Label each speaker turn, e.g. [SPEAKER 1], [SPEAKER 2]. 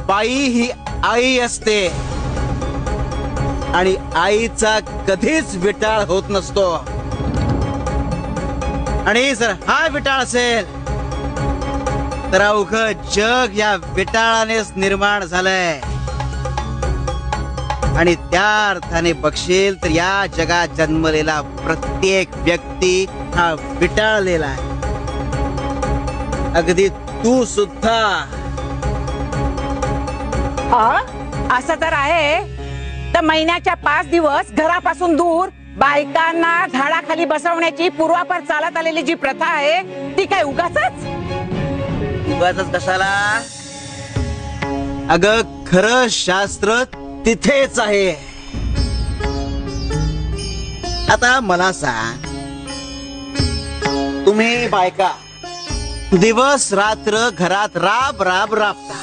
[SPEAKER 1] बाई ही आई असते आणि आईचा कधीच विटाळ होत नसतो. आणि जर हा विटाळ असेल तर अवघं जग या विटाळानेच निर्माण झालंय. आणि त्या अर्थाने बघशील तर या जगात जन्मलेला प्रत्येक व्यक्ती हा विटाळलेला आहे. अगदी तू सुद्धा.
[SPEAKER 2] असं तर आहे. तर महिन्याच्या 5 दिवस घरापासून दूर बायकांना झाडाखाली बसवण्याची पूर्वापार चालत आलेली जी प्रथा आहे ती काय उगाचच
[SPEAKER 1] कशाला? अगं खरं शास्त्र तिथेच आहे. आता मला सांग, तुम्ही बायका दिवस रात्र घरात राब राब राबता